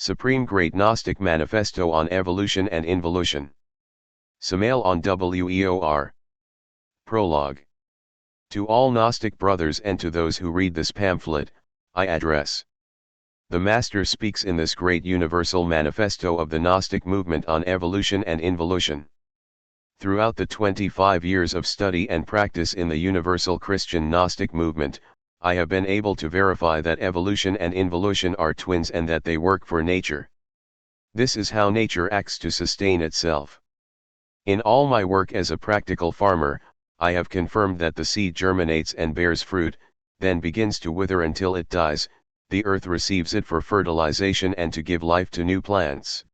Supreme Great Gnostic Manifesto on Evolution and Involution. Samael on WEOR. Prologue. To all Gnostic brothers and to those who read this pamphlet, I address. The Master speaks in this great universal manifesto of the Gnostic movement on evolution and involution. Throughout the 25 years of study and practice in the universal Christian Gnostic movement, I have been able to verify that evolution and involution are twins and that they work for nature. This is how nature acts to sustain itself. In all my work as a practical farmer, I have confirmed that the seed germinates and bears fruit, then begins to wither until it dies, the earth receives it for fertilization and to give life to new plants.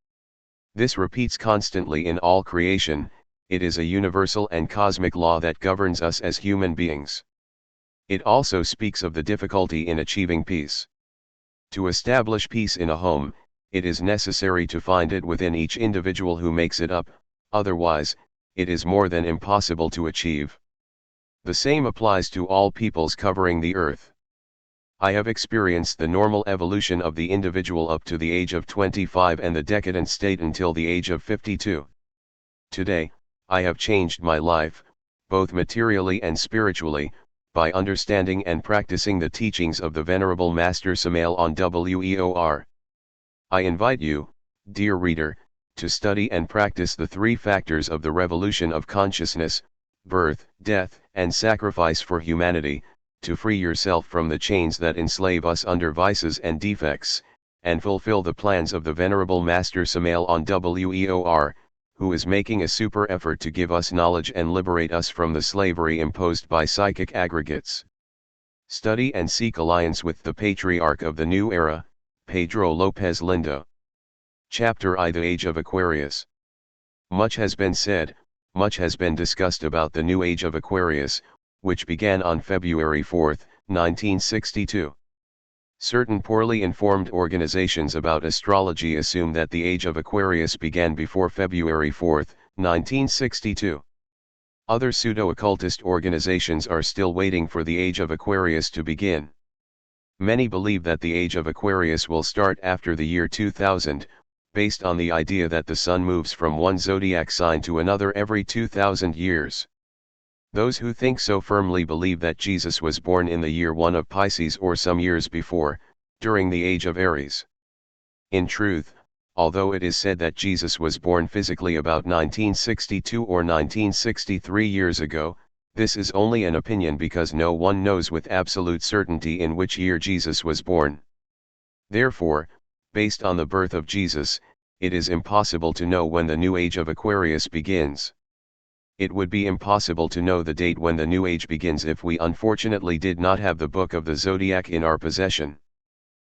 This repeats constantly in all creation. It is a universal and cosmic law that governs us as human beings. It also speaks of the difficulty in achieving peace. To establish peace in a home, it is necessary to find it within each individual who makes it up, otherwise, it is more than impossible to achieve. The same applies to all peoples covering the earth. I have experienced the normal evolution of the individual up to the age of 25 and the decadent state until the age of 52. Today, I have changed my life, both materially and spiritually, by understanding and practicing the teachings of the Venerable Master Samael on WEOR. I invite you, dear reader, to study and practice the three factors of the revolution of consciousness, birth, death, and sacrifice for humanity, to free yourself from the chains that enslave us under vices and defects, and fulfill the plans of the Venerable Master Samael on WEOR, who is making a super effort to give us knowledge and liberate us from the slavery imposed by psychic aggregates. Study and seek alliance with the Patriarch of the New Era, Pedro López Lindo. Chapter I: The Age of Aquarius. Much has been said, much has been discussed about the New Age of Aquarius, which began on February 4, 1962. Certain poorly informed organizations about astrology assume that the Age of Aquarius began before February 4, 1962. Other pseudo-occultist organizations are still waiting for the Age of Aquarius to begin. Many believe that the Age of Aquarius will start after the year 2000, based on the idea that the Sun moves from one zodiac sign to another every 2,000 years. Those who think so firmly believe that Jesus was born in the year 1 of Pisces or some years before, during the age of Aries. In truth, although it is said that Jesus was born physically about 1962 or 1963 years ago, this is only an opinion because no one knows with absolute certainty in which year Jesus was born. Therefore, based on the birth of Jesus, it is impossible to know when the new age of Aquarius begins. It would be impossible to know the date when the new age begins if we unfortunately did not have the book of the zodiac in our possession.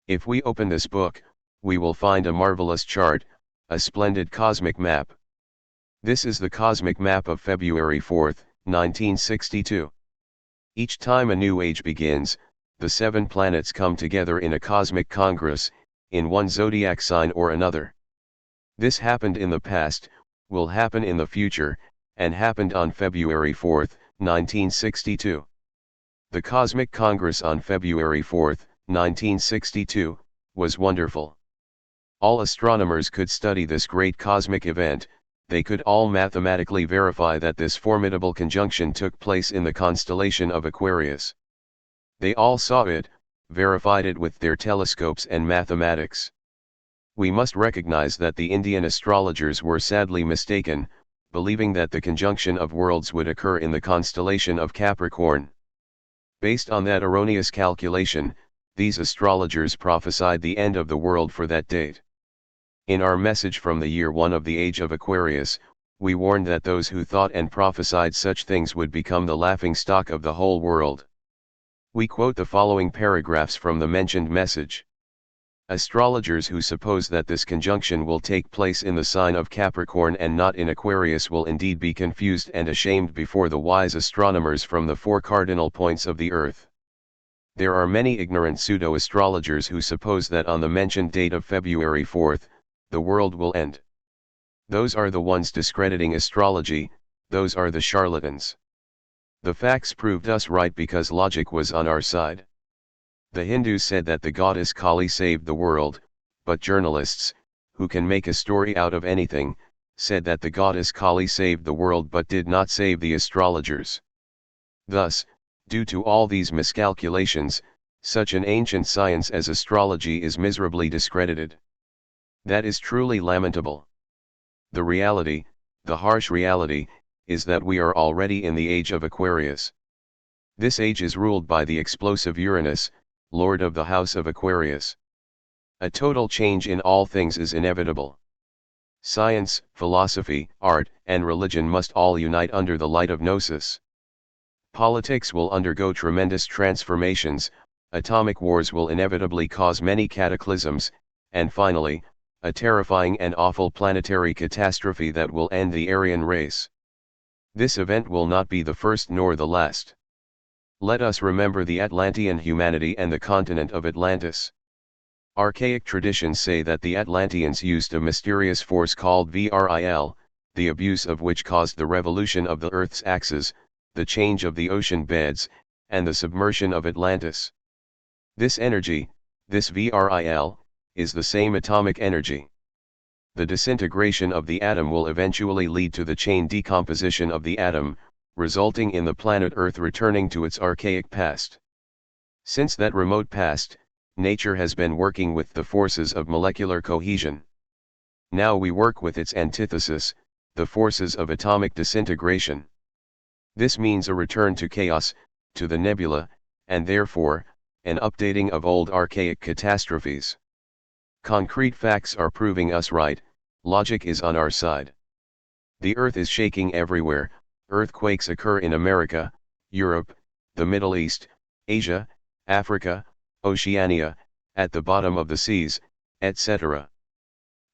If we open this book, we will find a marvelous chart, a splendid cosmic map. This is the cosmic map of February 4, 1962. Each time a new age begins, the 7 planets come together in a cosmic congress, in one zodiac sign or another. This happened in the past, will happen in the future, and happened on February 4, 1962. The Cosmic Congress on February 4, 1962, was wonderful. All astronomers could study this great cosmic event. They could all mathematically verify that this formidable conjunction took place in the constellation of Aquarius. They all saw it, verified it with their telescopes and mathematics. We must recognize that the Indian astrologers were sadly mistaken, believing that the conjunction of worlds would occur in the constellation of Capricorn. Based on that erroneous calculation, these astrologers prophesied the end of the world for that date. In our message from the year 1 of the Age of Aquarius, we warned that those who thought and prophesied such things would become the laughingstock of the whole world. We quote the following paragraphs from the mentioned message. Astrologers who suppose that this conjunction will take place in the sign of Capricorn and not in Aquarius will indeed be confused and ashamed before the wise astronomers from the 4 cardinal points of the earth. There are many ignorant pseudo-astrologers who suppose that on the mentioned date of February 4, the world will end. Those are the ones discrediting astrology, those are the charlatans. The facts proved us right because logic was on our side. The Hindus said that the goddess Kali saved the world, but journalists, who can make a story out of anything, said that the goddess Kali saved the world but did not save the astrologers. Thus, due to all these miscalculations, such an ancient science as astrology is miserably discredited. That is truly lamentable. The reality, the harsh reality, is that we are already in the age of Aquarius. This age is ruled by the explosive Uranus, lord of the house of Aquarius. A total change in all things is inevitable. Science, philosophy, art, and religion must all unite under the light of Gnosis. Politics will undergo tremendous transformations, atomic wars will inevitably cause many cataclysms, and finally, a terrifying and awful planetary catastrophe that will end the Aryan race. This event will not be the first nor the last. Let us remember the Atlantean humanity and the continent of Atlantis. Archaic traditions say that the Atlanteans used a mysterious force called Vril, the abuse of which caused the revolution of the Earth's axis, the change of the ocean beds, and the submersion of Atlantis. This energy, this Vril, is the same atomic energy. The disintegration of the atom will eventually lead to the chain decomposition of the atom, resulting in the planet Earth returning to its archaic past. Since that remote past, nature has been working with the forces of molecular cohesion. Now we work with its antithesis, the forces of atomic disintegration. This means a return to chaos, to the nebula, and therefore, an updating of old archaic catastrophes. Concrete facts are proving us right, logic is on our side. The Earth is shaking everywhere, earthquakes occur in America, Europe, the Middle East, Asia, Africa, Oceania, at the bottom of the seas, etc.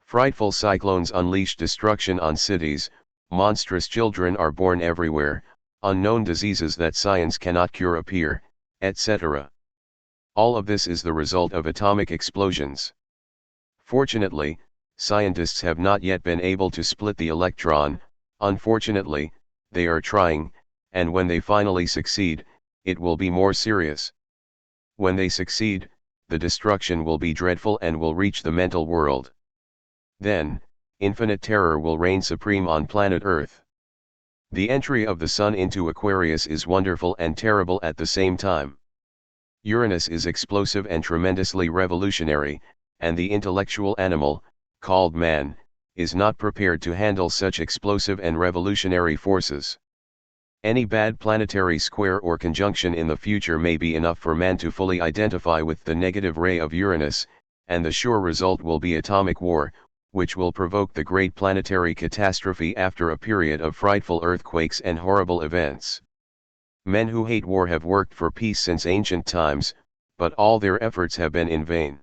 Frightful cyclones unleash destruction on cities, monstrous children are born everywhere, unknown diseases that science cannot cure appear, etc. All of this is the result of atomic explosions. Fortunately, scientists have not yet been able to split the electron. Unfortunately, they are trying, and when they finally succeed, it will be more serious. When they succeed, the destruction will be dreadful and will reach the mental world. Then, infinite terror will reign supreme on planet Earth. The entry of the Sun into Aquarius is wonderful and terrible at the same time. Uranus is explosive and tremendously revolutionary, and the intellectual animal, called man, is not prepared to handle such explosive and revolutionary forces. Any bad planetary square or conjunction in the future may be enough for man to fully identify with the negative ray of Uranus, and the sure result will be atomic war, which will provoke the great planetary catastrophe after a period of frightful earthquakes and horrible events. Men who hate war have worked for peace since ancient times, but all their efforts have been in vain.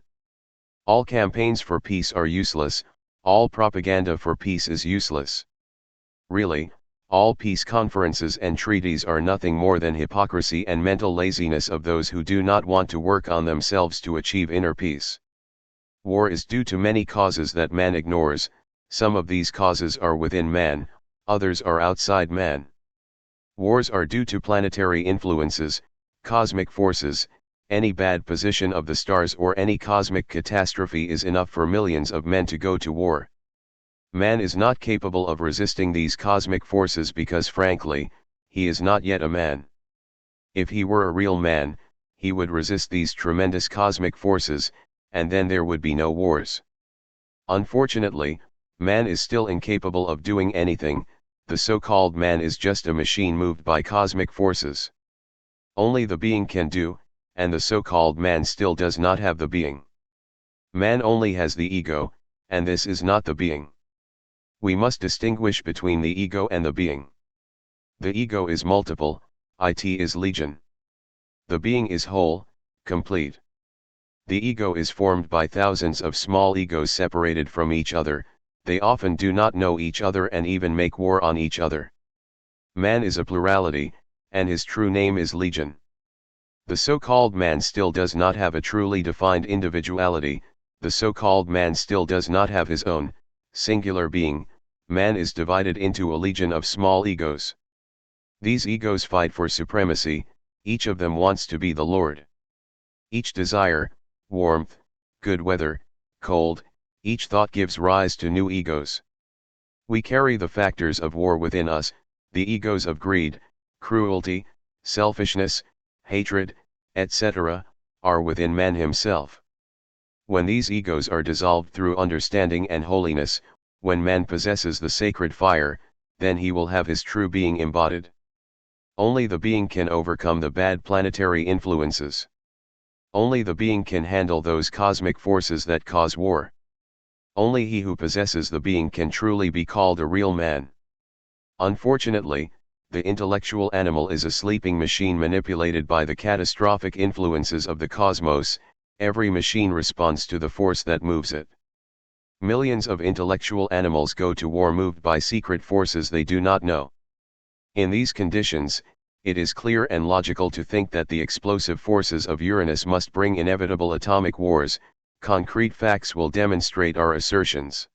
All campaigns for peace are useless, all propaganda for peace is useless. Really, all peace conferences and treaties are nothing more than hypocrisy and mental laziness of those who do not want to work on themselves to achieve inner peace. War is due to many causes that man ignores, some of these causes are within man, others are outside man. Wars are due to planetary influences, cosmic forces. Any bad position of the stars or any cosmic catastrophe is enough for millions of men to go to war. Man is not capable of resisting these cosmic forces because frankly, he is not yet a man. If he were a real man, he would resist these tremendous cosmic forces, and then there would be no wars. Unfortunately, man is still incapable of doing anything, the so-called man is just a machine moved by cosmic forces. Only the being can do, and the so-called man still does not have the being. Man only has the ego, and this is not the being. We must distinguish between the ego and the being. The ego is multiple, it is legion. The being is whole, complete. The ego is formed by thousands of small egos separated from each other, they often do not know each other and even make war on each other. Man is a plurality, and his true name is legion. The so-called man still does not have a truly defined individuality, the so-called man still does not have his own, singular being, man is divided into a legion of small egos. These egos fight for supremacy, each of them wants to be the Lord. Each desire, warmth, good weather, cold, Each thought gives rise to new egos. We carry the factors of war within us, the egos of greed, cruelty, selfishness, hatred, etc., are within man himself. When these egos are dissolved through understanding and holiness, when man possesses the sacred fire, then he will have his true being embodied. Only the being can overcome the bad planetary influences. Only the being can handle those cosmic forces that cause war. Only he who possesses the being can truly be called a real man. Unfortunately, the intellectual animal is a sleeping machine manipulated by the catastrophic influences of the cosmos. Every machine responds to the force that moves it. Millions of intellectual animals go to war moved by secret forces they do not know. In these conditions, it is clear and logical to think that the explosive forces of Uranus must bring inevitable atomic wars. Concrete facts will demonstrate our assertions.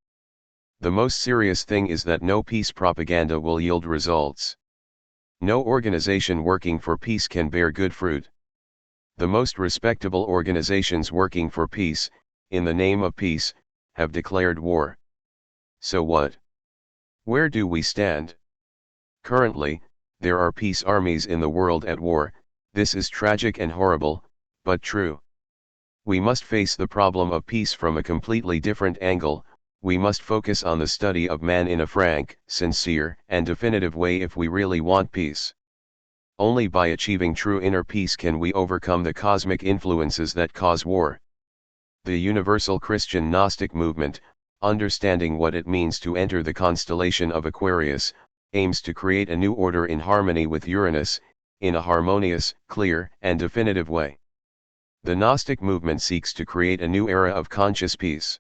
The most serious thing is that no peace propaganda will yield results. No organization working for peace can bear good fruit. The most respectable organizations working for peace, in the name of peace, have declared war. So what? Where do we stand? Currently, there are peace armies in the world at war. This is tragic and horrible, but true. We must face the problem of peace from a completely different angle. We must focus on the study of man in a frank, sincere, and definitive way if we really want peace. Only by achieving true inner peace can we overcome the cosmic influences that cause war. The universal Christian Gnostic movement, understanding what it means to enter the constellation of Aquarius, aims to create a new order in harmony with Uranus, in a harmonious, clear, and definitive way. The Gnostic movement seeks to create a new era of conscious peace.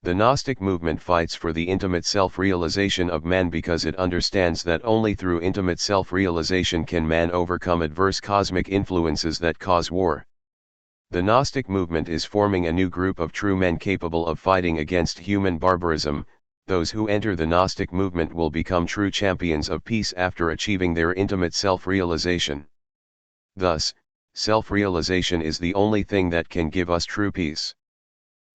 The Gnostic movement fights for the intimate self-realization of man because it understands that only through intimate self-realization can man overcome adverse cosmic influences that cause war. The Gnostic movement is forming a new group of true men capable of fighting against human barbarism. Those who enter the Gnostic movement will become true champions of peace after achieving their intimate self-realization. Thus, self-realization is the only thing that can give us true peace.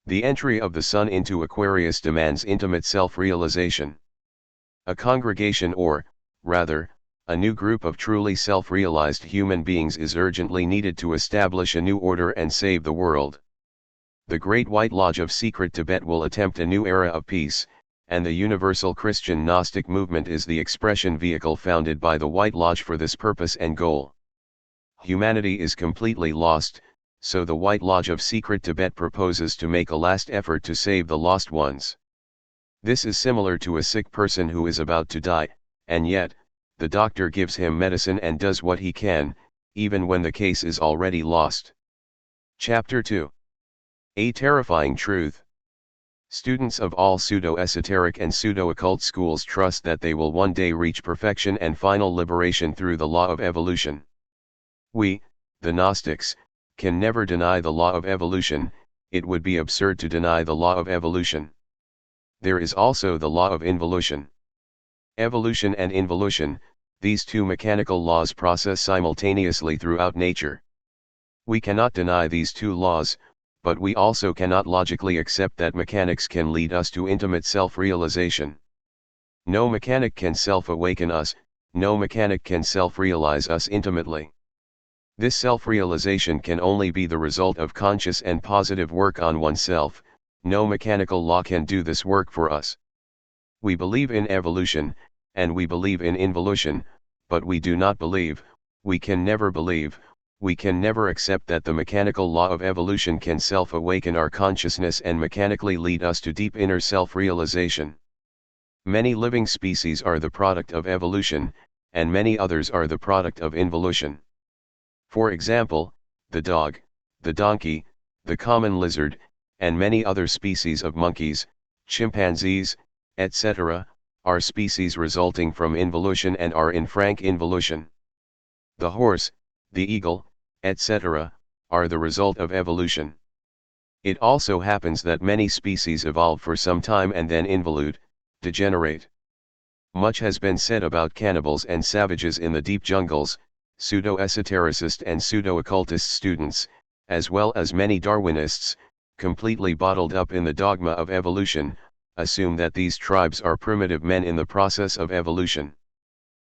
The entry of the Sun into Aquarius demands intimate self-realization. A congregation or, rather, a new group of truly self-realized human beings is urgently needed to establish a new order and save the world. The Great White Lodge of Secret Tibet will attempt a new era of peace, and the Universal Christian Gnostic Movement is the expression vehicle founded by the White Lodge for this purpose and goal. Humanity is completely lost, so the White Lodge of Secret Tibet proposes to make a last effort to save the lost ones. This is similar to a sick person who is about to die, and yet, the doctor gives him medicine and does what he can, even when the case is already lost. Chapter 2. A Terrifying Truth. Students of all pseudo-esoteric and pseudo-occult schools trust that they will one day reach perfection and final liberation through the law of evolution. We, the Gnostics, can never deny the law of evolution. It would be absurd to deny the law of evolution. There is also the law of involution. Evolution and involution, these two mechanical laws process simultaneously throughout nature. We cannot deny these two laws, but we also cannot logically accept that mechanics can lead us to intimate self-realization. No mechanic can self-awaken us, no mechanic can self-realize us intimately. This self-realization can only be the result of conscious and positive work on oneself. No mechanical law can do this work for us. We believe in evolution, and we believe in involution, but we do not believe, we can never believe, we can never accept that the mechanical law of evolution can self-awaken our consciousness and mechanically lead us to deep inner self-realization. Many living species are the product of evolution, and many others are the product of involution. For example, the dog, the donkey, the common lizard, and many other species of monkeys, chimpanzees, etc., are species resulting from involution and are in frank involution. The horse, the eagle, etc., are the result of evolution. It also happens that many species evolve for some time and then involute, degenerate. Much has been said about cannibals and savages in the deep jungles. Pseudo-esotericist and pseudo-occultist students, as well as many Darwinists, completely bottled up in the dogma of evolution, assume that these tribes are primitive men in the process of evolution.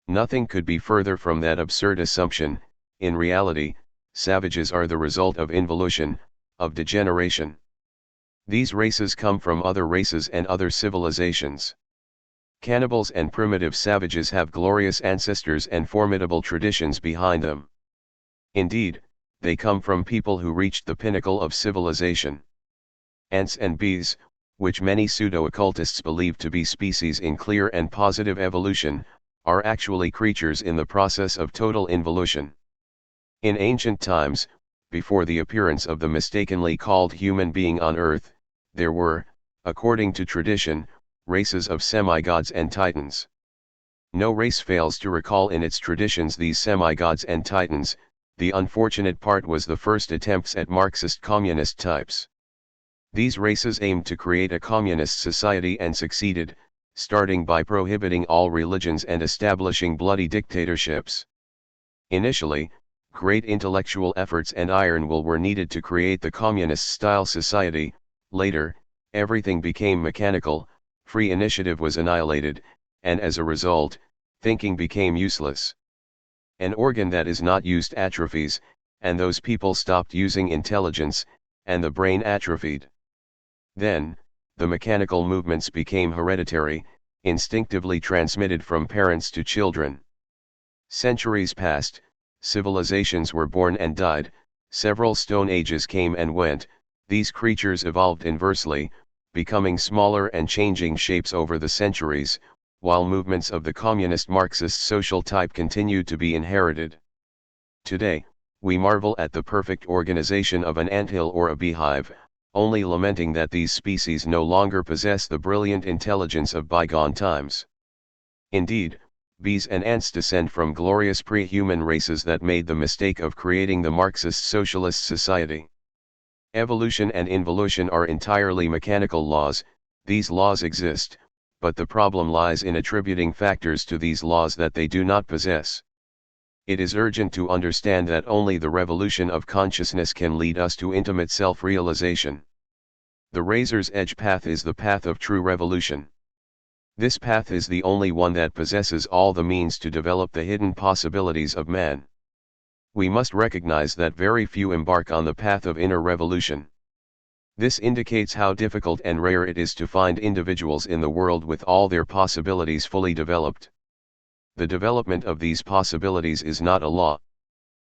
Nothing could be further from that absurd assumption. In reality, savages are the result of involution, of degeneration. These races come from other races and other civilizations. Cannibals and primitive savages have glorious ancestors and formidable traditions behind them. Indeed, they come from people who reached the pinnacle of civilization. Ants and bees, which many pseudo-occultists believe to be species in clear and positive evolution, are actually creatures in the process of total involution. In ancient times, before the appearance of the mistakenly called human being on Earth, there were, according to tradition, races of semi-gods and titans. No race fails to recall in its traditions these semi-gods and titans. The unfortunate part was the first attempts at Marxist communist types. These races aimed to create a communist society and succeeded, starting by prohibiting all religions and establishing bloody dictatorships. Initially, great intellectual efforts and iron will were needed to create the communist-style society. Later, everything became mechanical, free initiative was annihilated, and as a result, thinking became useless. An organ that is not used atrophies, and those people stopped using intelligence, and the brain atrophied. Then, the mechanical movements became hereditary, instinctively transmitted from parents to children. Centuries passed, civilizations were born and died, several stone ages came and went. These creatures evolved inversely, becoming smaller and changing shapes over the centuries, while movements of the communist Marxist social type continued to be inherited. Today, we marvel at the perfect organization of an anthill or a beehive, only lamenting that these species no longer possess the brilliant intelligence of bygone times. Indeed, bees and ants descend from glorious pre-human races that made the mistake of creating the Marxist socialist society. Evolution and involution are entirely mechanical laws. These laws exist, but the problem lies in attributing factors to these laws that they do not possess. It is urgent to understand that only the revolution of consciousness can lead us to intimate self-realization. The razor's edge path is the path of true revolution. This path is the only one that possesses all the means to develop the hidden possibilities of man. We must recognize that very few embark on the path of inner revolution. This indicates how difficult and rare it is to find individuals in the world with all their possibilities fully developed. The development of these possibilities is not a law.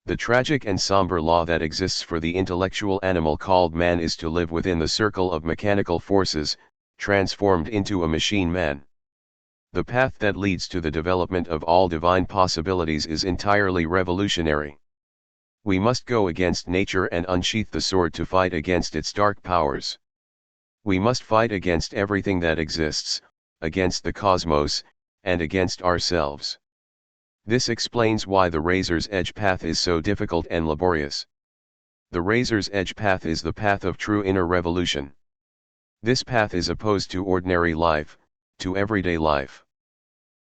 The tragic and somber law that exists for the intellectual animal called man is to live within the circle of mechanical forces, transformed into a machine man. The path that leads to the development of all divine possibilities is entirely revolutionary. We must go against nature and unsheath the sword to fight against its dark powers. We must fight against everything that exists, against the cosmos, and against ourselves. This explains why the razor's edge path is so difficult and laborious. The razor's edge path is the path of true inner revolution. This path is opposed to ordinary life, to everyday life.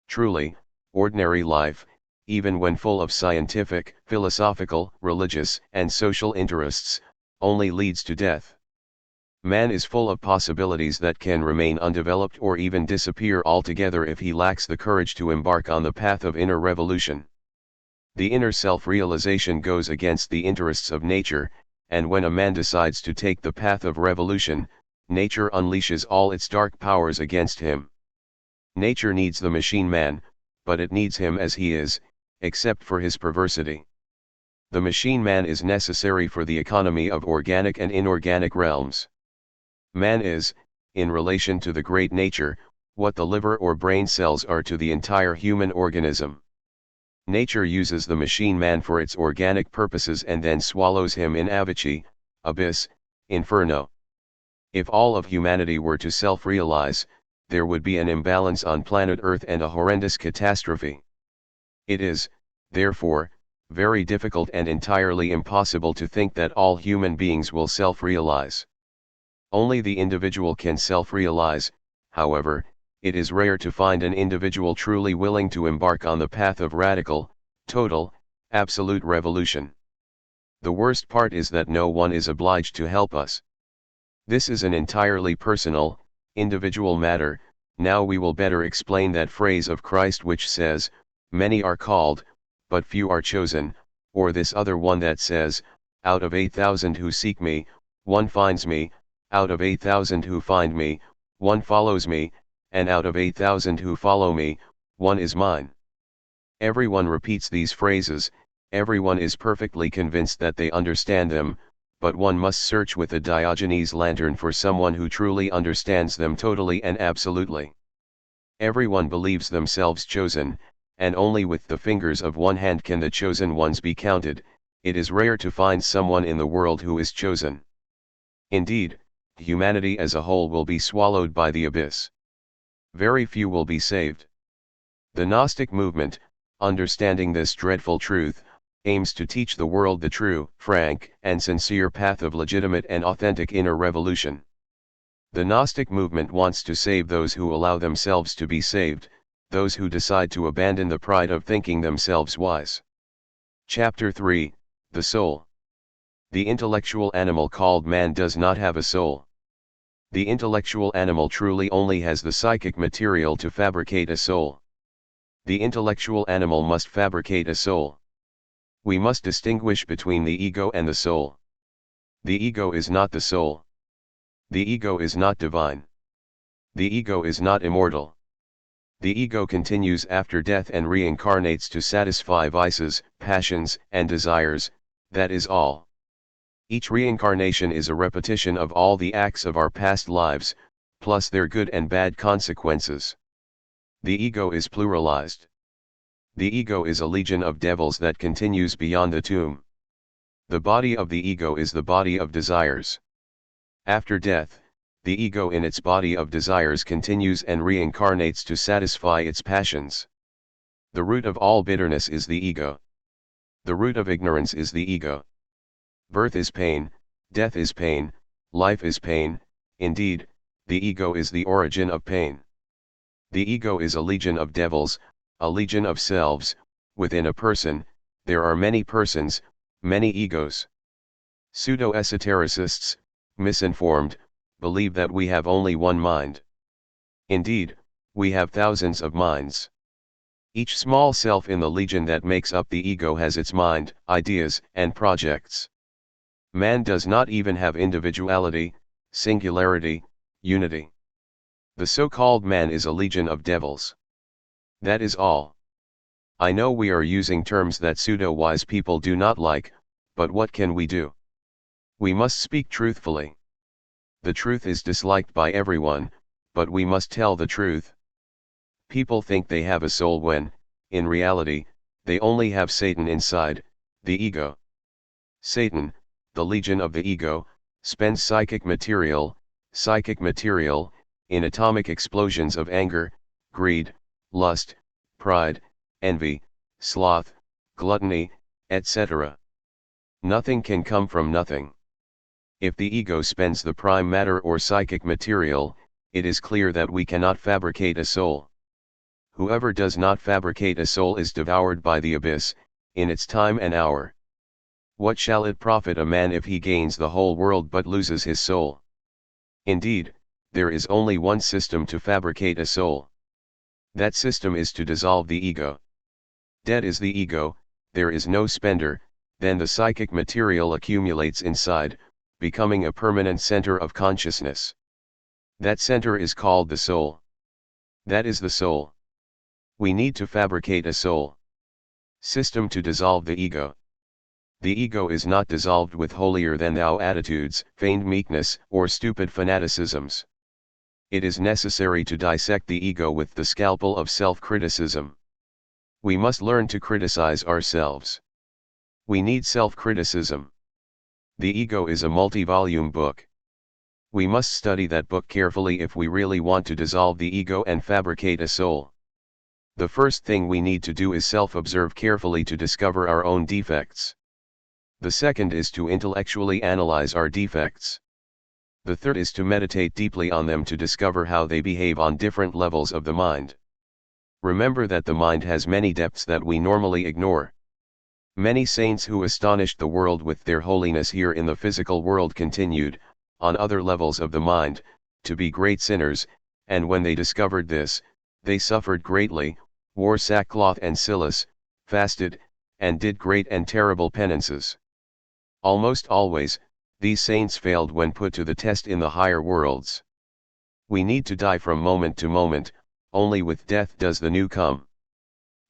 Truly, ordinary life, even when full of scientific, philosophical, religious, and social interests, only leads to death. Man is full of possibilities that can remain undeveloped or even disappear altogether if he lacks the courage to embark on the path of inner revolution. The inner self-realization goes against the interests of nature, and when a man decides to take the path of revolution, nature unleashes all its dark powers against him. Nature needs the machine man, but it needs him as he is, except for his perversity. The machine man is necessary for the economy of organic and inorganic realms. Man is, in relation to the great nature, what the liver or brain cells are to the entire human organism. Nature uses the machine man for its organic purposes and then swallows him in avicii, abyss, inferno. If all of humanity were to self-realize, there would be an imbalance on planet Earth and a horrendous catastrophe. It is, therefore, very difficult and entirely impossible to think that all human beings will self-realize. Only the individual can self-realize. However, it is rare to find an individual truly willing to embark on the path of radical, total, absolute revolution. The worst part is that no one is obliged to help us. This is an entirely personal, individual matter. Now we will better explain that phrase of Christ which says, "Many are called, but few are chosen," or this other one that says, "Out of 8,000 who seek me, one finds me, out of 8,000 who find me, one follows me, and out of 8,000 who follow me, one is mine." Everyone repeats these phrases, everyone is perfectly convinced that they understand them, but one must search with a Diogenes lantern for someone who truly understands them totally and absolutely. Everyone believes themselves chosen, and only with the fingers of one hand can the chosen ones be counted. It is rare to find someone in the world who is chosen. Indeed, humanity as a whole will be swallowed by the abyss. Very few will be saved. The Gnostic movement, understanding this dreadful truth, aims to teach the world the true, frank, and sincere path of legitimate and authentic inner revolution. The Gnostic movement wants to save those who allow themselves to be saved, those who decide to abandon the pride of thinking themselves wise. Chapter 3, The Soul. The intellectual animal called man does not have a soul. The intellectual animal truly only has the psychic material to fabricate a soul. The intellectual animal must fabricate a soul. We must distinguish between the ego and the soul. The ego is not the soul. The ego is not divine. The ego is not immortal. The ego continues after death and reincarnates to satisfy vices, passions, and desires, that is all. Each reincarnation is a repetition of all the acts of our past lives, plus their good and bad consequences. The ego is pluralized. The ego is a legion of devils that continues beyond the tomb. The body of the ego is the body of desires. After death, the ego in its body of desires continues and reincarnates to satisfy its passions. The root of all bitterness is the ego. The root of ignorance is the ego. Birth is pain, death is pain, life is pain. Indeed, the ego is the origin of pain. The ego is a legion of devils, a legion of selves. Within a person, there are many persons, many egos. Pseudo-esotericists, misinformed, believe that we have only one mind. Indeed, we have thousands of minds. Each small self in the legion that makes up the ego has its mind, ideas, and projects. Man does not even have individuality, singularity, unity. The so-called man is a legion of devils. That is all. I know we are using terms that pseudo-wise people do not like, but what can we do? We must speak truthfully. The truth is disliked by everyone, but we must tell the truth. People think they have a soul when, in reality, they only have Satan inside, the ego. Satan, the legion of the ego, spends psychic material, in atomic explosions of anger, greed, lust, pride, envy, sloth, gluttony, etc. Nothing can come from nothing. If the ego spends the prime matter or psychic material, it is clear that we cannot fabricate a soul. Whoever does not fabricate a soul is devoured by the abyss, in its time and hour. What shall it profit a man if he gains the whole world but loses his soul? Indeed, there is only one system to fabricate a soul. That system is to dissolve the ego. Dead is the ego, there is no spender, then the psychic material accumulates inside, becoming a permanent center of consciousness. That center is called the soul. That is the soul. We need to fabricate a soul. System to dissolve the ego. The ego is not dissolved with holier-than-thou attitudes, feigned meekness, or stupid fanaticisms. It is necessary to dissect the ego with the scalpel of self-criticism. We must learn to criticize ourselves. We need self-criticism. The ego is a multi-volume book. We must study that book carefully if we really want to dissolve the ego and fabricate a soul. The first thing we need to do is self-observe carefully to discover our own defects. The second is to intellectually analyze our defects. The third is to meditate deeply on them to discover how they behave on different levels of the mind. Remember that the mind has many depths that we normally ignore. Many saints who astonished the world with their holiness here in the physical world continued, on other levels of the mind, to be great sinners, and when they discovered this, they suffered greatly, wore sackcloth and cilice, fasted, and did great and terrible penances. Almost always, these saints failed when put to the test in the higher worlds. We need to die from moment to moment, only with death does the new come.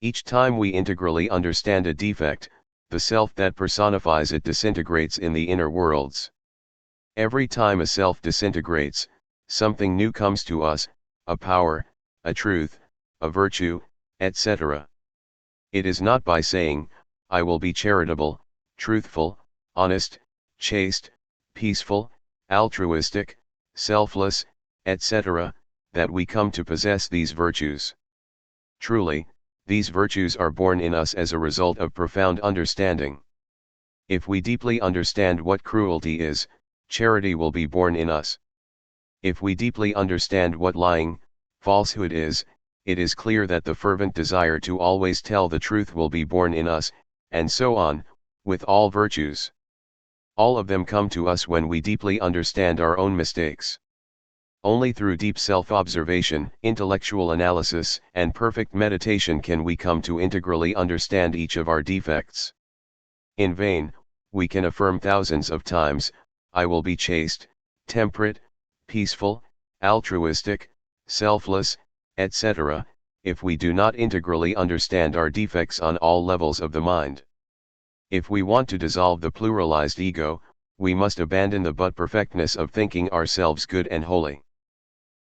Each time we integrally understand a defect, the self that personifies it disintegrates in the inner worlds. Every time a self disintegrates, something new comes to us, a power, a truth, a virtue, etc. It is not by saying, I will be charitable, truthful, honest, chaste, peaceful, altruistic, selfless, etc., that we come to possess these virtues. Truly, these virtues are born in us as a result of profound understanding. If we deeply understand what cruelty is, charity will be born in us. If we deeply understand what lying, falsehood is, it is clear that the fervent desire to always tell the truth will be born in us, and so on, with all virtues. All of them come to us when we deeply understand our own mistakes. Only through deep self-observation, intellectual analysis, and perfect meditation can we come to integrally understand each of our defects. In vain, we can affirm thousands of times, I will be chaste, temperate, peaceful, altruistic, selfless, etc., if we do not integrally understand our defects on all levels of the mind. If we want to dissolve the pluralized ego, we must abandon the but-perfectness of thinking ourselves good and holy.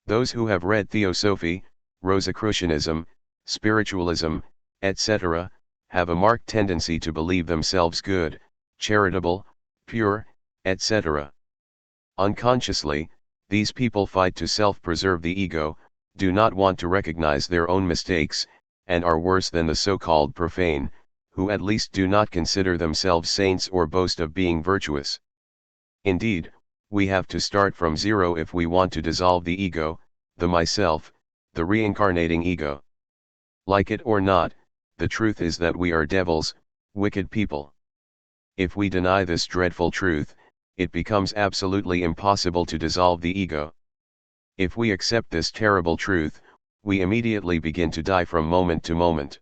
Those who have read Theosophy, Rosicrucianism, spiritualism, etc., have a marked tendency to believe themselves good, charitable, pure, etc. Unconsciously, these people fight to self-preserve the ego, do not want to recognize their own mistakes, and are worse than the so-called profane, who at least do not consider themselves saints or boast of being virtuous. Indeed, we have to start from zero if we want to dissolve the ego, the myself, the reincarnating ego. Like it or not, the truth is that we are devils, wicked people. If we deny this dreadful truth, it becomes absolutely impossible to dissolve the ego. If we accept this terrible truth, we immediately begin to die from moment to moment.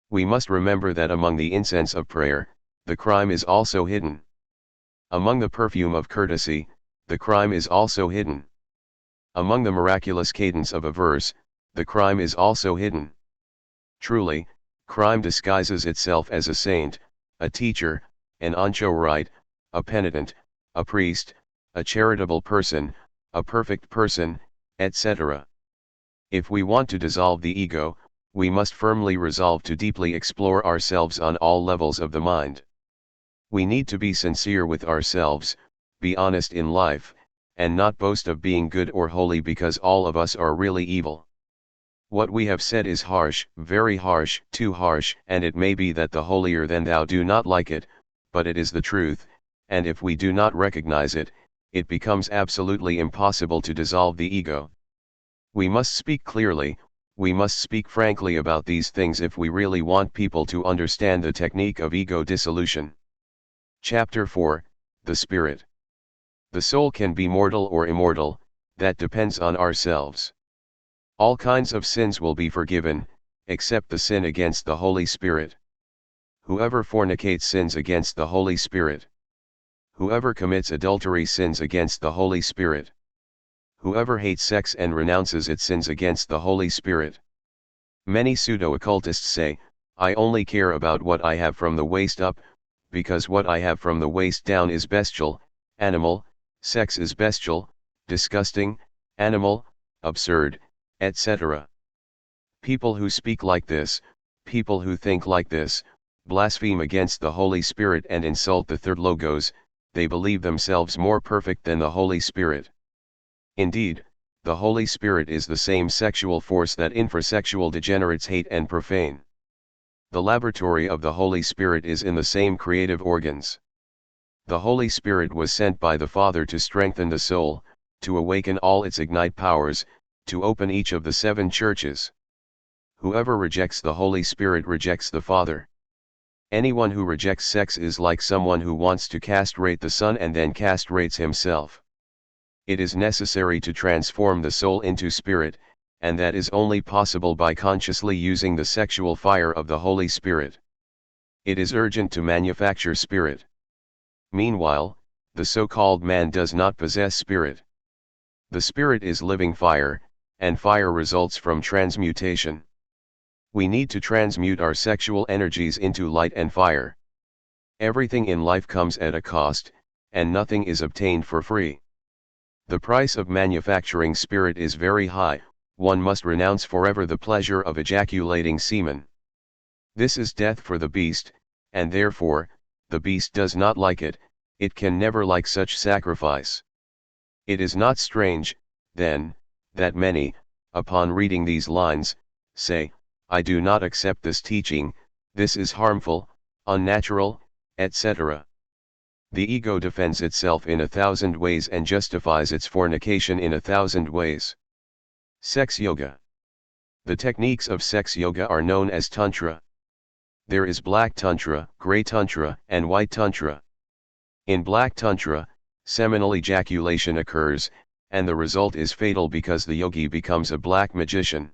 We must remember that among the incense of prayer, the crime is also hidden. Among the perfume of courtesy, the crime is also hidden. Among the miraculous cadence of a verse, the crime is also hidden. Truly, crime disguises itself as a saint, a teacher, an anchorite, a penitent, a priest, a charitable person, a perfect person, etc. If we want to dissolve the ego, we must firmly resolve to deeply explore ourselves on all levels of the mind. We need to be sincere with ourselves, be honest in life, and not boast of being good or holy because all of us are really evil. What we have said is harsh, very harsh, too harsh, and it may be that the holier than thou do not like it, but it is the truth, and if we do not recognize it, it becomes absolutely impossible to dissolve the ego. We must speak clearly, we must speak frankly about these things if we really want people to understand the technique of ego dissolution. Chapter 4, The Spirit. The soul can be mortal or immortal, that depends on ourselves. All kinds of sins will be forgiven, except the sin against the Holy Spirit. Whoever fornicates sins against the Holy Spirit. Whoever commits adultery sins against the Holy Spirit. Whoever hates sex and renounces it sins against the Holy Spirit. Many pseudo-occultists say, I only care about what I have from the waist up, because what I have from the waist down is bestial, animal, sex is bestial, disgusting, animal, absurd, etc. People who speak like this, people who think like this, blaspheme against the Holy Spirit and insult the third logos, they believe themselves more perfect than the Holy Spirit. Indeed, the Holy Spirit is the same sexual force that infrasexual degenerates hate and profane. The laboratory of the Holy Spirit is in the same creative organs. The Holy Spirit was sent by the Father to strengthen the soul, to awaken all its ignite powers, to open each of the 7 churches. Whoever rejects the Holy Spirit rejects the Father. Anyone who rejects sex is like someone who wants to castrate the sun and then castrates himself. it is necessary to transform the soul into spirit, and that is only possible by consciously using the sexual fire of the Holy Spirit. It is urgent to manufacture spirit. Meanwhile, the so-called man does not possess spirit. The spirit is living fire, and fire results from transmutation. We need to transmute our sexual energies into light and fire. Everything in life comes at a cost, and nothing is obtained for free. The price of manufacturing spirit is very high. One must renounce forever the pleasure of ejaculating semen. This is death for the beast, and therefore, the beast does not like it, it can never like such sacrifice. It is not strange, then, that many, upon reading these lines, say, I do not accept this teaching, this is harmful, unnatural, etc. The ego defends itself in 1,000 ways and justifies its fornication in 1,000 ways. Sex Yoga. The techniques of sex yoga are known as Tantra. There is Black Tantra, Grey Tantra, and White Tantra. In Black Tantra, seminal ejaculation occurs, and the result is fatal because the yogi becomes a black magician.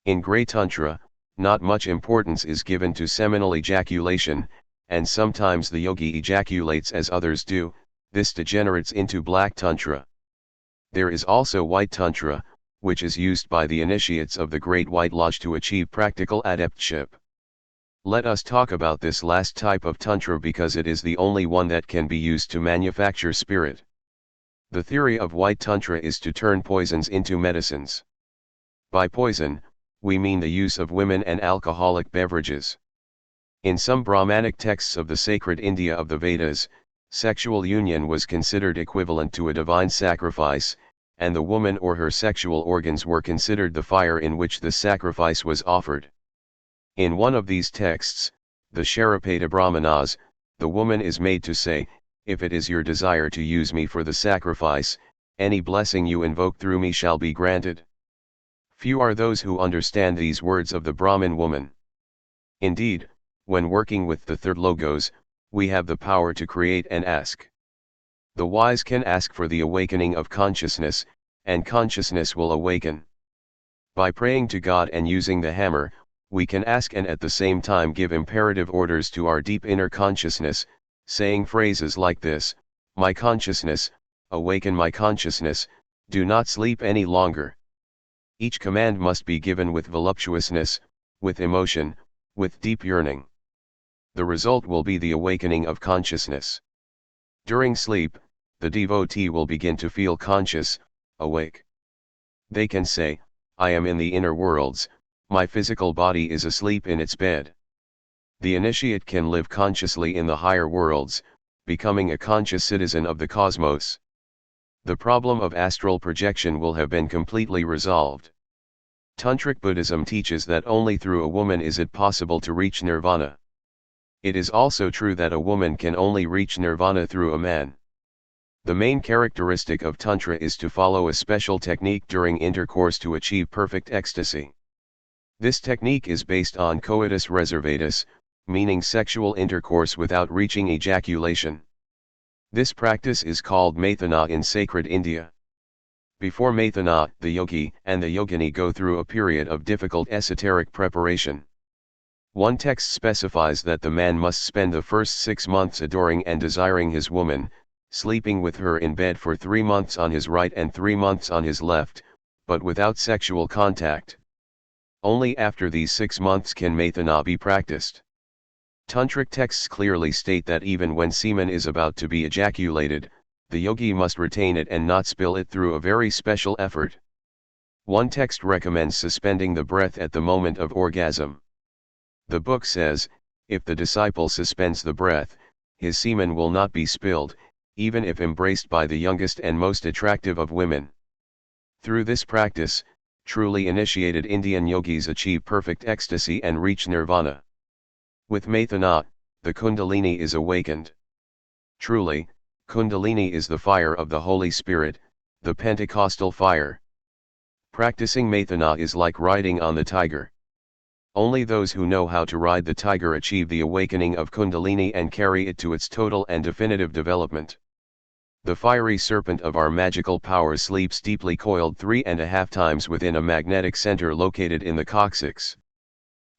In Grey Tantra, not much importance is given to seminal ejaculation, and sometimes the yogi ejaculates as others do, this degenerates into Black Tantra. There is also White Tantra, which is used by the initiates of the Great White Lodge to achieve practical adeptship. Let us talk about this last type of Tantra because it is the only one that can be used to manufacture spirit. The theory of White Tantra is to turn poisons into medicines. By poison, we mean the use of women and alcoholic beverages. In some Brahmanic texts of the sacred India of the Vedas, sexual union was considered equivalent to a divine sacrifice, and the woman or her sexual organs were considered the fire in which the sacrifice was offered. In one of these texts, the Sharapada Brahmanas, the woman is made to say, if it is your desire to use me for the sacrifice, any blessing you invoke through me shall be granted. Few are those who understand these words of the Brahmin woman. Indeed, when working with the third logos, we have the power to create and ask. The wise can ask for the awakening of consciousness, and consciousness will awaken. By praying to God and using the hammer, we can ask and at the same time give imperative orders to our deep inner consciousness, saying phrases like this, my consciousness, awaken my consciousness, do not sleep any longer. Each command must be given with voluptuousness, with emotion, with deep yearning. The result will be the awakening of consciousness. During sleep, the devotee will begin to feel conscious, awake. They can say, I am in the inner worlds, my physical body is asleep in its bed. The initiate can live consciously in the higher worlds, becoming a conscious citizen of the cosmos. The problem of astral projection will have been completely resolved. Tantric Buddhism teaches that only through a woman is it possible to reach nirvana. It is also true that a woman can only reach nirvana through a man. The main characteristic of Tantra is to follow a special technique during intercourse to achieve perfect ecstasy. This technique is based on coitus reservatus, meaning sexual intercourse without reaching ejaculation. This practice is called Maithana in sacred India. Before Maithana, the yogi and the yogini go through a period of difficult esoteric preparation. One text specifies that the man must spend the first 6 months adoring and desiring his woman, sleeping with her in bed for 3 months on his right and 3 months on his left, but without sexual contact. Only after these 6 months can Maithana be practiced. Tantric texts clearly state that even when semen is about to be ejaculated, the yogi must retain it and not spill it through a very special effort. One text recommends suspending the breath at the moment of orgasm. The book says, if the disciple suspends the breath, his semen will not be spilled, even if embraced by the youngest and most attractive of women. Through this practice, truly initiated Indian yogis achieve perfect ecstasy and reach nirvana. With Maithana, the Kundalini is awakened. Truly, Kundalini is the fire of the Holy Spirit, the Pentecostal fire. Practicing Maithana is like riding on the tiger. Only those who know how to ride the tiger achieve the awakening of Kundalini and carry it to its total and definitive development. The fiery serpent of our magical powers sleeps deeply coiled 3.5 times within a magnetic center located in the coccyx.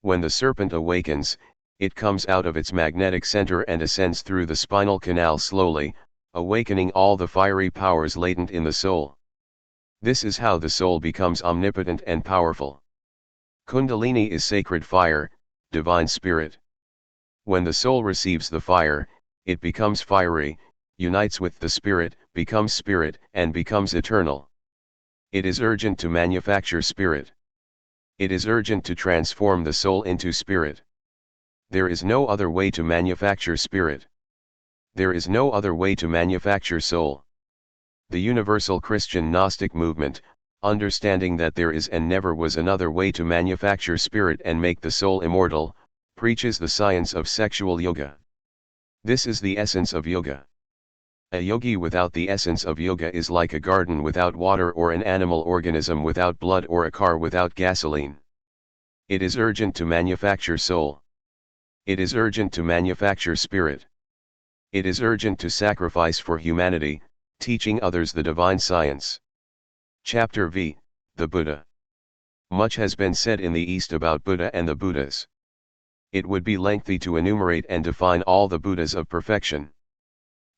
When the serpent awakens, it comes out of its magnetic center and ascends through the spinal canal slowly, awakening all the fiery powers latent in the soul. This is how the soul becomes omnipotent and powerful. Kundalini is sacred fire, divine spirit. When the soul receives the fire, it becomes fiery, unites with the spirit, becomes spirit, and becomes eternal. It is urgent to manufacture spirit. It is urgent to transform the soul into spirit. There is no other way to manufacture spirit. There is no other way to manufacture soul. The universal Christian Gnostic movement, understanding that there is and never was another way to manufacture spirit and make the soul immortal, preaches the science of sexual yoga. This is the essence of yoga. A yogi without the essence of yoga is like a garden without water or an animal organism without blood or a car without gasoline. It is urgent to manufacture soul. It is urgent to manufacture spirit. It is urgent to sacrifice for humanity, teaching others the divine science. Chapter V, the Buddha. Much has been said in the East about Buddha and the Buddhas. It would be lengthy to enumerate and define all the Buddhas of perfection.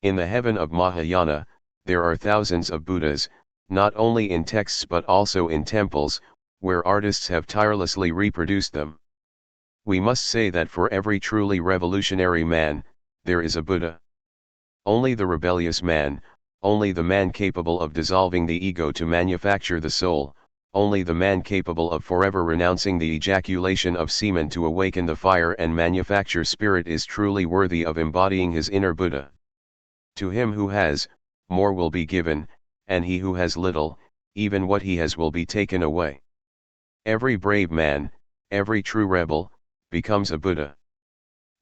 In the heaven of Mahayana, there are thousands of Buddhas, not only in texts but also in temples, where artists have tirelessly reproduced them. We must say that for every truly revolutionary man, there is a Buddha. Only the rebellious man, only the man capable of dissolving the ego to manufacture the soul, only the man capable of forever renouncing the ejaculation of semen to awaken the fire and manufacture spirit is truly worthy of embodying his inner Buddha. To him who has, more will be given, and he who has little, even what he has will be taken away. Every brave man, every true rebel, becomes a Buddha.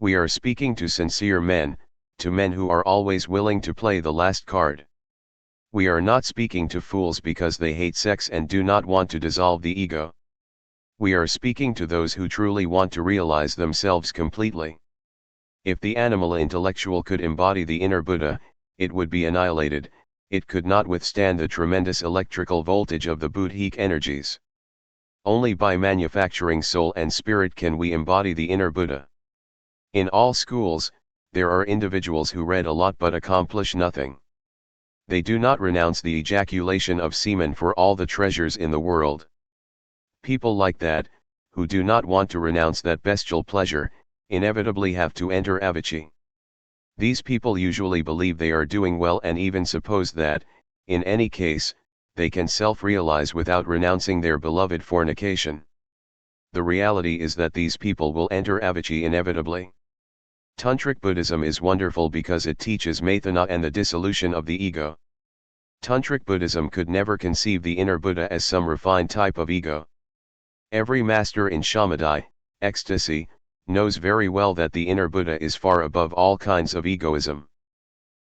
We are speaking to sincere men, to men who are always willing to play the last card. We are not speaking to fools because they hate sex and do not want to dissolve the ego. We are speaking to those who truly want to realize themselves completely. If the animal intellectual could embody the inner Buddha, it would be annihilated. It could not withstand the tremendous electrical voltage of the Buddhic energies. Only by manufacturing soul and spirit can we embody the inner Buddha. In all schools, there are individuals who read a lot but accomplish nothing. They do not renounce the ejaculation of semen for all the treasures in the world. People like that, who do not want to renounce that bestial pleasure, inevitably have to enter avicii. These people usually believe they are doing well and even suppose that, in any case, they can self-realize without renouncing their beloved fornication. The reality is that these people will enter avicii inevitably. Tantric Buddhism is wonderful because it teaches Maithana and the dissolution of the ego. Tantric Buddhism could never conceive the inner Buddha as some refined type of ego. Every master in Samadhi, ecstasy, knows very well that the inner Buddha is far above all kinds of egoism.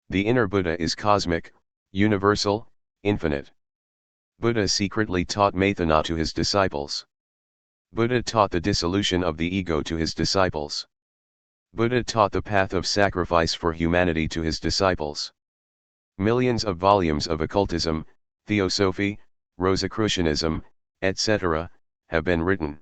The inner Buddha is cosmic, universal, infinite. Buddha secretly taught Maithana to his disciples. Buddha taught the dissolution of the ego to his disciples. Buddha taught the path of sacrifice for humanity to his disciples. Millions of volumes of occultism, theosophy, Rosicrucianism, etc., have been written.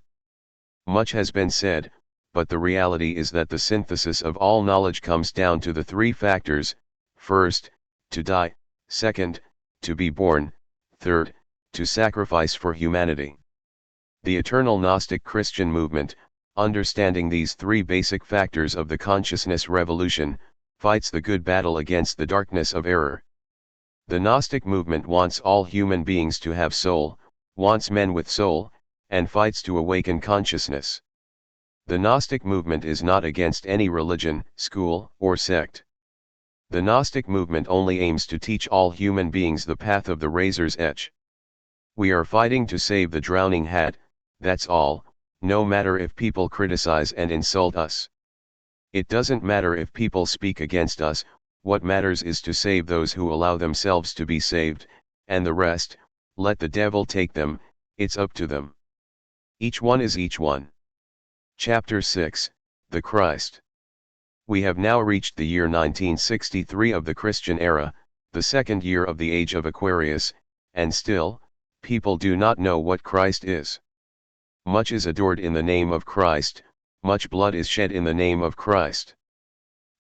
Much has been said, but the reality is that the synthesis of all knowledge comes down to the three factors: first, to die; second, to be born; third, to sacrifice for humanity. The eternal Gnostic Christian movement, understanding these three basic factors of the consciousness revolution, fights the good battle against the darkness of error. The Gnostic movement wants all human beings to have soul, wants men with soul, and fights to awaken consciousness. The Gnostic movement is not against any religion, school, or sect. The Gnostic movement only aims to teach all human beings the path of the razor's edge. We are fighting to save the drowning hat, that's all, no matter if people criticize and insult us. It doesn't matter if people speak against us, what matters is to save those who allow themselves to be saved, and the rest, let the devil take them, it's up to them. Each one is each one. Chapter 6, The Christ. We have now reached the year 1963 of the Christian era, the second year of the age of Aquarius, and still, people do not know what Christ is. Much is adored in the name of Christ, much blood is shed in the name of Christ.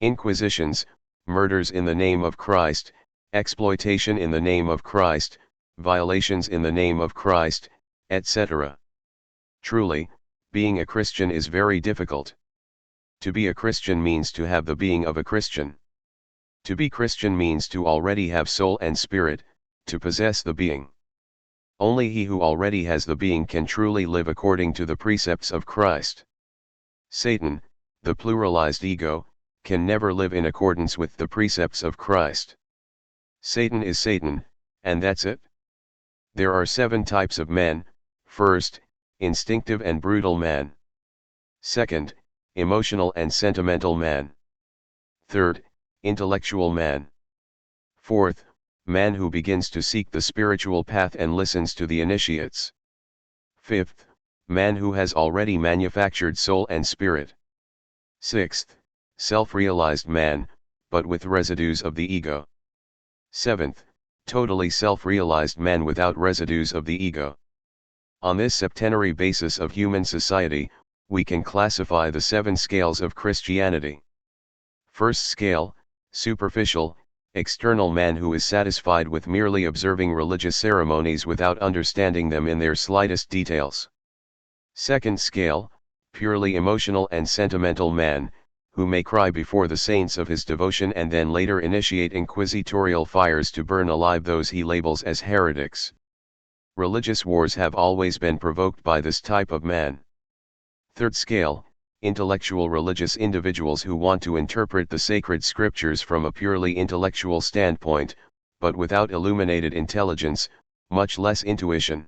Inquisitions, murders in the name of Christ, exploitation in the name of Christ, violations in the name of Christ, etc. Truly, being a Christian is very difficult. To be a Christian means to have the being of a Christian. To be Christian means to already have soul and spirit, to possess the being. Only he who already has the being can truly live according to the precepts of Christ. Satan, the pluralized ego, can never live in accordance with the precepts of Christ. Satan is Satan, and that's it. There are 7 types of men. First, instinctive and brutal man. Second, emotional and sentimental man. Third, intellectual man. Fourth, man who begins to seek the spiritual path and listens to the initiates. Fifth, man who has already manufactured soul and spirit. Sixth, self-realized man, but with residues of the ego. Seventh, totally self-realized man without residues of the ego. On this septenary basis of human society, we can classify the 7 scales of Christianity. First scale, superficial, external man who is satisfied with merely observing religious ceremonies without understanding them in their slightest details. Second scale, purely emotional and sentimental man, who may cry before the saints of his devotion and then later initiate inquisitorial fires to burn alive those he labels as heretics. Religious wars have always been provoked by this type of man. Third scale, intellectual religious individuals who want to interpret the sacred scriptures from a purely intellectual standpoint, but without illuminated intelligence, much less intuition.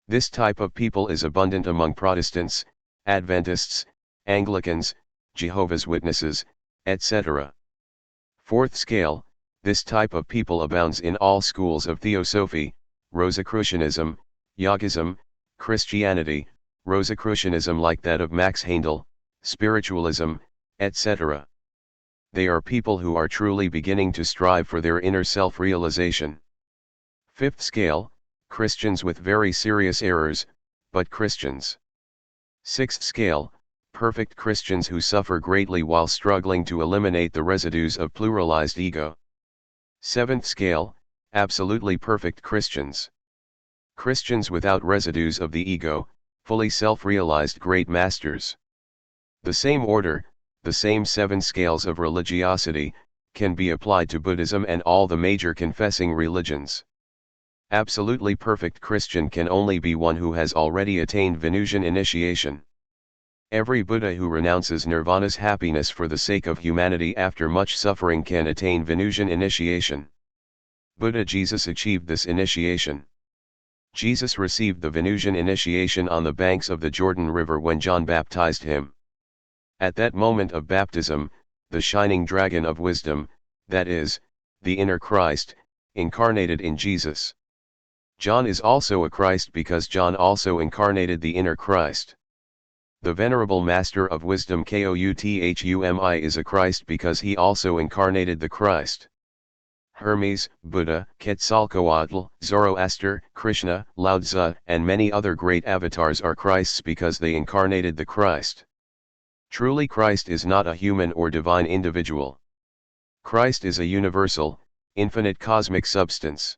This type of people is abundant among Protestants, Adventists, Anglicans, Jehovah's Witnesses, etc. Fourth scale, this type of people abounds in all schools of theosophy, Rosicrucianism, Yogism, Christianity, Rosicrucianism like that of Max Handel, spiritualism, etc. They are people who are truly beginning to strive for their inner self-realization. Fifth scale, Christians with very serious errors, but Christians. Sixth scale, perfect Christians who suffer greatly while struggling to eliminate the residues of pluralized ego. Seventh scale, absolutely perfect Christians. Christians without residues of the ego, fully self-realized great masters. The same order, the same 7 scales of religiosity, can be applied to Buddhism and all the major confessing religions. Absolutely perfect Christian can only be one who has already attained Venusian initiation. Every Buddha who renounces nirvana's happiness for the sake of humanity after much suffering can attain Venusian initiation. Buddha Jesus achieved this initiation. Jesus received the Venusian initiation on the banks of the Jordan River when John baptized him. At that moment of baptism, the shining dragon of wisdom, that is, the inner Christ, incarnated in Jesus. John is also a Christ because John also incarnated the inner Christ. The Venerable Master of Wisdom Kouthumi is a Christ because he also incarnated the Christ. Hermes, Buddha, Quetzalcoatl, Zoroaster, Krishna, Lao Tzu, and many other great avatars are Christs because they incarnated the Christ. Truly Christ is not a human or divine individual. Christ is a universal, infinite cosmic substance.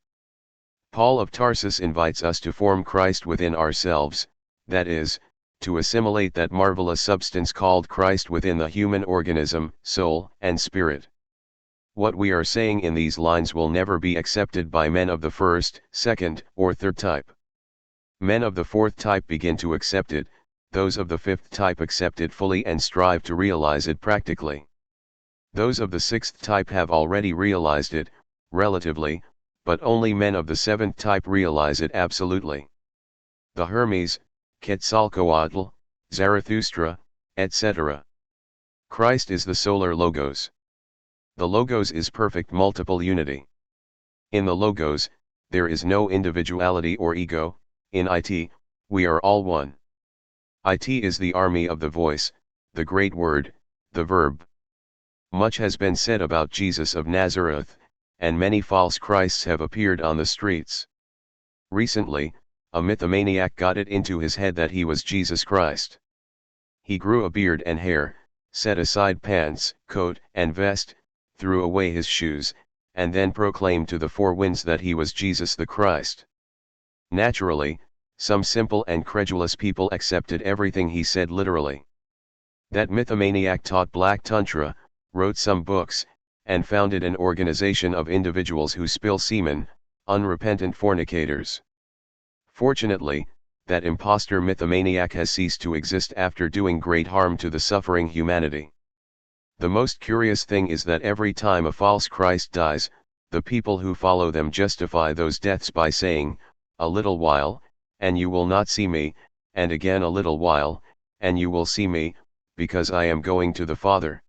Paul of Tarsus invites us to form Christ within ourselves, that is, to assimilate that marvelous substance called Christ within the human organism, soul, and spirit. What we are saying in these lines will never be accepted by men of the first, second, or third type. Men of the fourth type begin to accept it, those of the fifth type accept it fully and strive to realize it practically. Those of the sixth type have already realized it, relatively, but only men of the seventh type realize it absolutely. The Hermes, Quetzalcoatl, Zarathustra, etc. Christ is the solar Logos. The Logos is perfect multiple unity. In the Logos, there is no individuality or ego. In it, we are all one. It is the army of the voice, the great word, the verb. Much has been said about Jesus of Nazareth, and many false Christs have appeared on the streets. Recently, a mythomaniac got it into his head that he was Jesus Christ. He grew a beard and hair, set aside pants, coat, and vest, threw away his shoes, and then proclaimed to the four winds that he was Jesus the Christ. Naturally, some simple and credulous people accepted everything he said literally. That mythomaniac taught Black Tantra, wrote some books, and founded an organization of individuals who spill semen, unrepentant fornicators. Fortunately, that impostor mythomaniac has ceased to exist after doing great harm to the suffering humanity. The most curious thing is that every time a false Christ dies, the people who follow them justify those deaths by saying, "A little while, and you will not see me, and again a little while, and you will see me, because I am going to the Father."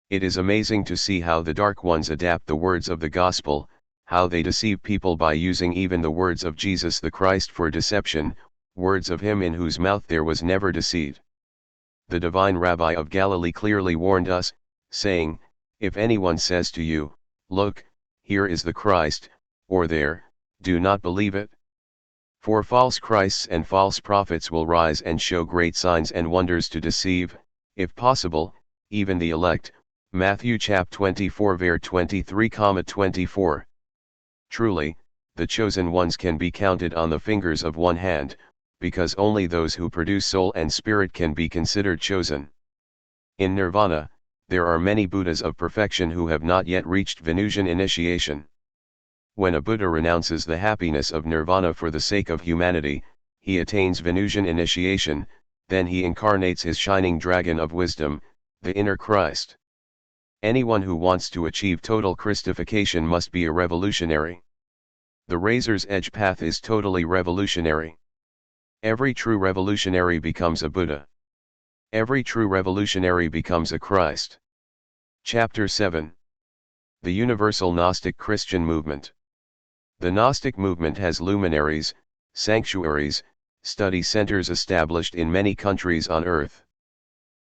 It is amazing to see how the dark ones adapt the words of the gospel, how they deceive people by using even the words of Jesus the Christ for deception, words of him in whose mouth there was never deceit. The divine Rabbi of Galilee clearly warned us, saying, "If anyone says to you, 'Look, here is the Christ,' or 'there,' do not believe it. For false Christs and false prophets will rise and show great signs and wonders to deceive, if possible, even the elect." Matthew chap 24 ver 23,24. Truly, the chosen ones can be counted on the fingers of one hand, because only those who produce soul and spirit can be considered chosen. In Nirvana, there are many Buddhas of perfection who have not yet reached Venusian initiation. When a Buddha renounces the happiness of Nirvana for the sake of humanity, he attains Venusian initiation, then he incarnates his shining dragon of wisdom, the inner Christ. Anyone who wants to achieve total Christification must be a revolutionary. The razor's edge path is totally revolutionary. Every true revolutionary becomes a Buddha. Every true revolutionary becomes a Christ. Chapter 7. The Universal Gnostic Christian Movement. The Gnostic movement has luminaries, sanctuaries, study centers established in many countries on earth.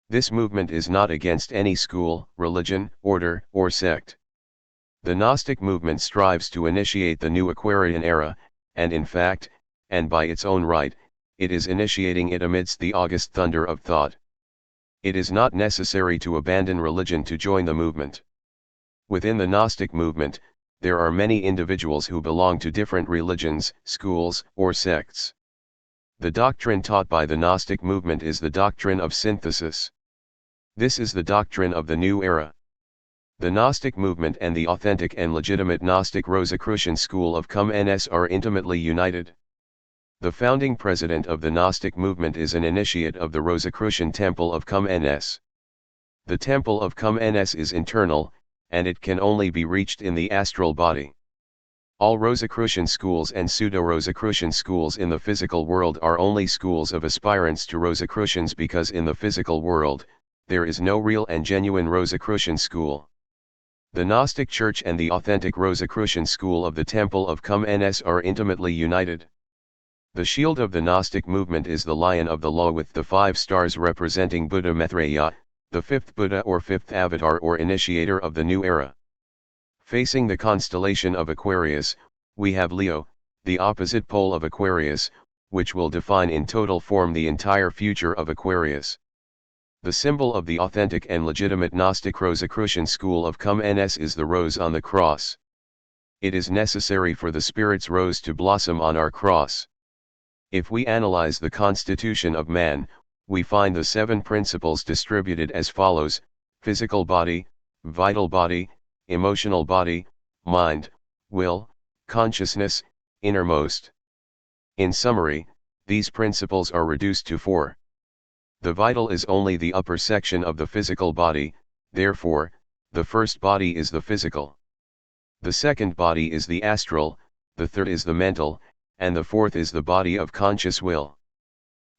This movement is not against any school, religion, order, or sect. The Gnostic movement strives to initiate the new Aquarian era, and in fact, and by its own right, it is initiating it amidst the august thunder of thought. It is not necessary to abandon religion to join the movement. Within the Gnostic movement, there are many individuals who belong to different religions, schools, or sects. The doctrine taught by the Gnostic movement is the doctrine of synthesis. This is the doctrine of the new era. The Gnostic movement and the authentic and legitimate Gnostic Rosicrucian school of Cum-Ns are intimately united. The founding president of the Gnostic movement is an initiate of the Rosicrucian Temple of Cum-Ns. The Temple of Cum-Ns is internal, and it can only be reached in the astral body. All Rosicrucian schools and pseudo-Rosicrucian schools in the physical world are only schools of aspirants to Rosicrucians, because in the physical world, there is no real and genuine Rosicrucian school. The Gnostic Church and the authentic Rosicrucian school of the Temple of Cum-Ns are intimately united. The shield of the Gnostic movement is the Lion of the Law with the 5 stars representing Buddha Maitreya, the 5th Buddha or 5th avatar or initiator of the new era. Facing the constellation of Aquarius, we have Leo, the opposite pole of Aquarius, which will define in total form the entire future of Aquarius. The symbol of the authentic and legitimate Gnostic Rosicrucian school of Cum-Ns is the rose on the cross. It is necessary for the Spirit's rose to blossom on our cross. If we analyze the constitution of man, we find the 7 principles distributed as follows: physical body, vital body, emotional body, mind, will, consciousness, innermost. In summary, these principles are reduced to 4. The vital is only the upper section of the physical body, therefore, the first body is the physical. The second body is the astral, the third is the mental, and the fourth is the body of conscious will.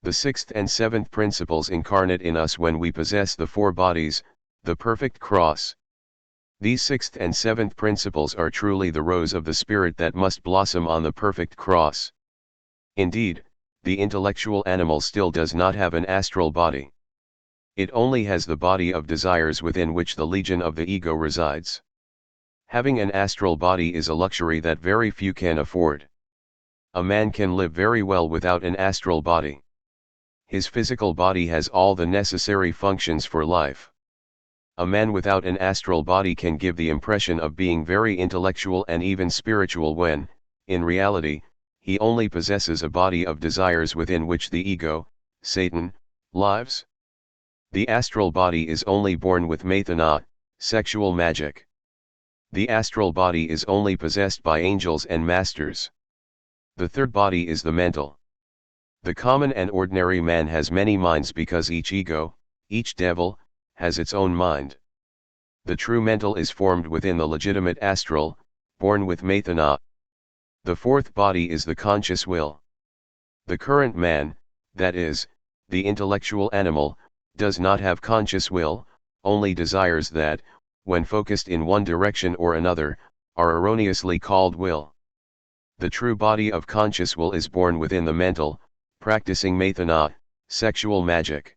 The 6th and 7th principles incarnate in us when we possess the 4 bodies, the perfect cross. These 6th and 7th principles are truly the rose of the Spirit that must blossom on the perfect cross. Indeed, the intellectual animal still does not have an astral body. It only has the body of desires within which the legion of the ego resides. Having an astral body is a luxury that very few can afford. A man can live very well without an astral body. His physical body has all the necessary functions for life. A man without an astral body can give the impression of being very intellectual and even spiritual when, in reality, he only possesses a body of desires within which the ego, Satan, lives. The astral body is only born with maha, sexual magic. The astral body is only possessed by angels and masters. The third body is the mental. The common and ordinary man has many minds because each ego, each devil, has its own mind. The true mental is formed within the legitimate astral, born with maha. The fourth body is the conscious will. The current man, that is, the intellectual animal, does not have conscious will, only desires that, when focused in one direction or another, are erroneously called will. The true body of conscious will is born within the mental, practicing maha, sexual magic.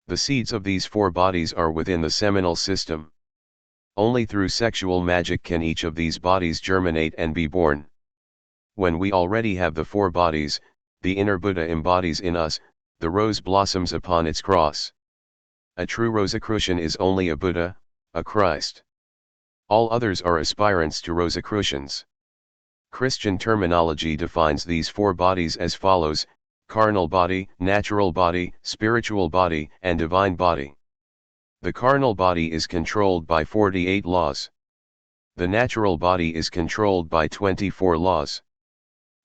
The seeds of these four bodies are within the seminal system. Only through sexual magic can each of these bodies germinate and be born. When we already have the four bodies, the inner Buddha embodies in us, the rose blossoms upon its cross. A true Rosicrucian is only a Buddha, a Christ. All others are aspirants to Rosicrucians. Christian terminology defines these four bodies as follows: carnal body, natural body, spiritual body, and divine body. The carnal body is controlled by 48 laws. The natural body is controlled by 24 laws.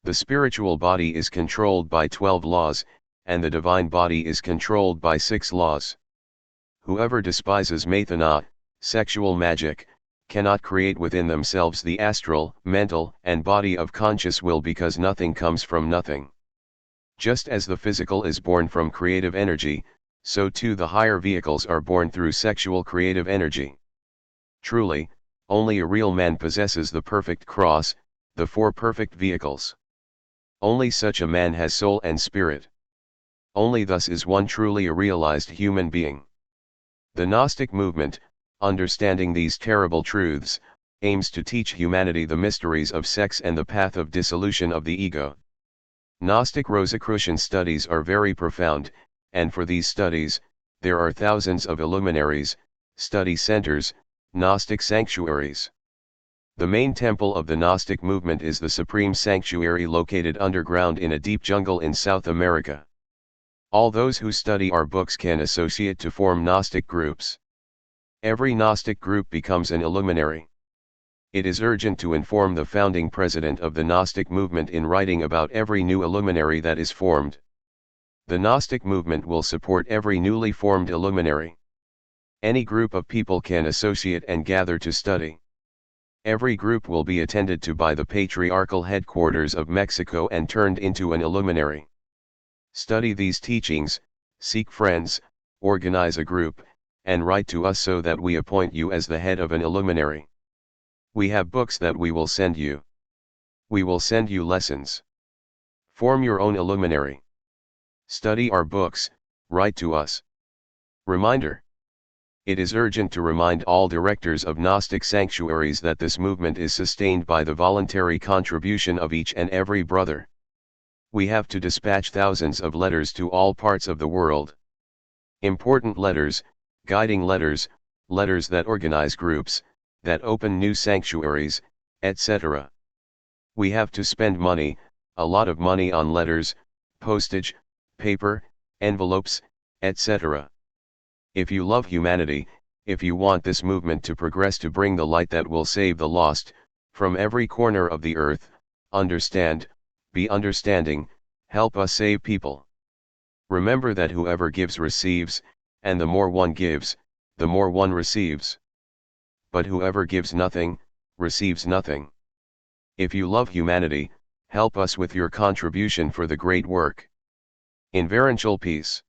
The spiritual body is controlled by 12 laws, and the divine body is controlled by 6 laws. Whoever despises maha, sexual magic, cannot create within themselves the astral, mental, and body of conscious will because nothing comes from nothing. Just as the physical is born from creative energy, so too the higher vehicles are born through sexual creative energy. Truly, only a real man possesses the perfect cross, the four perfect vehicles. Only such a man has soul and spirit. Only thus is one truly a realized human being. The Gnostic movement, understanding these terrible truths, aims to teach humanity the mysteries of sex and the path of dissolution of the ego. Gnostic Rosicrucian studies are very profound, and for these studies, there are thousands of illuminaries, study centers, Gnostic sanctuaries. The main temple of the Gnostic movement is the Supreme Sanctuary located underground in a deep jungle in South America. All those who study our books can associate to form Gnostic groups. Every Gnostic group becomes an illuminary. It is urgent to inform the founding president of the Gnostic movement in writing about every new illuminary that is formed. The Gnostic movement will support every newly formed illuminary. Any group of people can associate and gather to study. Every group will be attended to by the patriarchal headquarters of Mexico and turned into an illuminary. Study these teachings, seek friends, organize a group, and write to us so that we appoint you as the head of an illuminary. We have books that we will send you. We will send you lessons. Form your own illuminary. Study our books, write to us. Reminder. It is urgent to remind all directors of Gnostic sanctuaries that this movement is sustained by the voluntary contribution of each and every brother. We have to dispatch thousands of letters to all parts of the world. Important letters, guiding letters, letters that organize groups, that open new sanctuaries, etc. We have to spend money, a lot of money on letters, postage, paper, envelopes, etc. If you love humanity, if you want this movement to progress to bring the light that will save the lost, from every corner of the earth, understand, be understanding, help us save people. Remember that whoever gives receives, and the more one gives, the more one receives. But whoever gives nothing, receives nothing. If you love humanity, help us with your contribution for the great work. Inverentual peace.